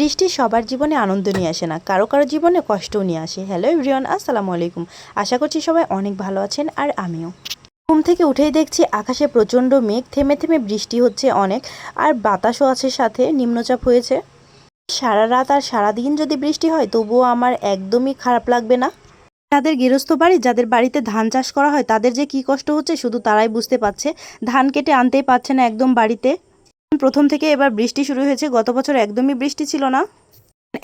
বৃষ্টি সবার জীবনে আনন্দ নিয়ে আসে না, কারো কারো জীবনে কষ্টও নিয়ে আসে। হ্যালো এভরিওয়ান, আসসালামু আলাইকুম। আশা করছি সবাই অনেক ভালো আছেন, আর আমিও। ঘুম থেকে উঠেই দেখছি আকাশে প্রচণ্ড মেঘ, থেমে থেমে বৃষ্টি হচ্ছে অনেক, আর বাতাসও আছে, সাথে নিম্নচাপ হয়েছে। সারা রাত আর সারা দিন যদি বৃষ্টি হয় তবুও আমার একদমই খারাপ লাগবে না। যাদের গৃহস্থ বাড়ি, যাদের বাড়িতে ধান চাষ করা হয়, তাদের যে কি কষ্ট হচ্ছে শুধু তারাই বুঝতে পারছে। ধান কেটে আনতেই পারছে না একদম বাড়িতে। প্রথম থেকে এবার বৃষ্টি শুরু হয়েছে, গত বছর একদমই বৃষ্টি ছিল না।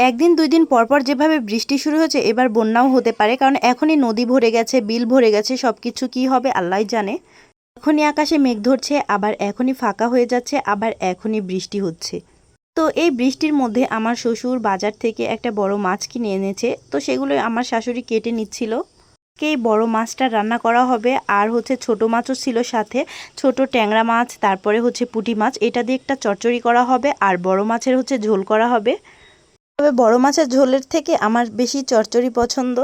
একদিন দুই দিন পরপর যেভাবে বৃষ্টি শুরু হয়েছে, এবার বন্যাও হতে পারে, কারণ এখনই নদী ভরে গেছে, বিল ভরে গেছে, সবকিছু কি হবে আল্লাহই জানে। এখনই আকাশে মেঘ ধরছে, আবার এখনই ফাঁকা হয়ে যাচ্ছে, আবার এখনই বৃষ্টি হচ্ছে। তো এই বৃষ্টির মধ্যে আমার শ্বশুর বাজার থেকে একটা বড় মাছ কিনে এনেছে, তো সেগুলো আমার শাশুড়ি কেটে নিচ্ছিল। এই বড় মাছটা রান্না করা হবে, আর হচ্ছে ছোট মাছও ছিল সাথে, ছোট ট্যাংরা মাছ, তারপরে হচ্ছে পুঁটি মাছ, এটা দিয়ে একটা চচ্চড়ি করা হবে, আর বড় মাছের হচ্ছে ঝোল করা হবে। তবে বড় মাছের ঝোলের থেকে আমার বেশি চচ্চড়ি পছন্দ।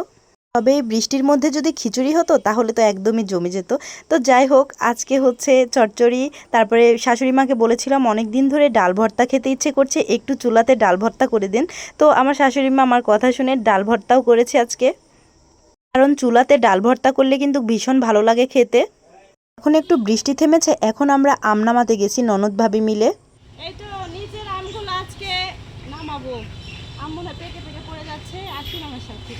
তবে এই বৃষ্টির মধ্যে যদি খিচুড়ি হতো তাহলে তো একদমই জমে যেত। তো যাই হোক, আজকে হচ্ছে চচ্চড়ি। তারপরে শাশুড়ি মাকে বলেছিলাম অনেক দিন ধরে ডাল ভর্তা খেতে ইচ্ছে করছে, একটু চুলাতে ডাল ভর্তা করে দিন। তো আমার শাশুড়ি মা আমার কথা শুনে ডাল ভর্তাও করেছে আজকে, কারণ চুলাতে ডাল ভর্তা করলে কিন্তু ভীষণ ভালো লাগে খেতে। এখন একটু বৃষ্টি থেমেছে, এখন আমরা আম নামাতে গেছি ননদ ভাবি মিলে। এই তো নিচের আমগুলো আজকে নামাবো। আম মনে হয় পেকে পেকে পড়ে যাচ্ছে, আসুন আমার সাথে।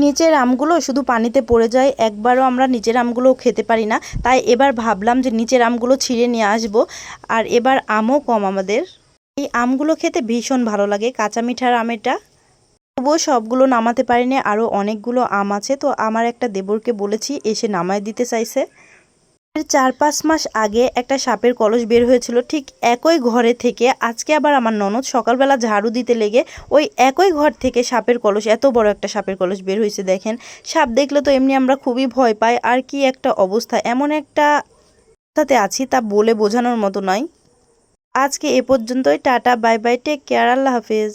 নিচের আমগুলো শুধু পানিতে পড়ে যায়, একবারও আমরা নিচের আমগুলো খেতে পারি না। তাই এবার ভাবলাম যে নিচের আমগুলো ছিঁড়ে নিয়ে আসব। আর এবার আমও কম আমাদের। এই আমগুলো খেতে ভীষণ ভালো লাগে, কাঁচা মিঠার আমেরটা। তবুও সবগুলো নামাতে পারিনি, আরও অনেকগুলো আম আছে। তো আমার একটা দেবরকে বলেছি, এসে নামায় দিতে চাইছে। 4-5 মাস আগে একটা সাপের কলস বের হয়েছিল ঠিক একই ঘরে থেকে। আজকে আবার আমার ননদ সকালবেলা ঝাড়ু দিতে লেগে ওই একই ঘর থেকে সাপের কলস, এত বড় একটা সাপের কলস বের হয়েছে। দেখেন, সাপ দেখলে তো এমনি আমরা খুবই ভয় পাই, আর কি একটা অবস্থা, এমন একটা অবস্থাতে আছি তা বলে বোঝানোর মতো নয়। আজকে এ পর্যন্তই, tata bye bye, take care, আল্লাহ হাফেজ।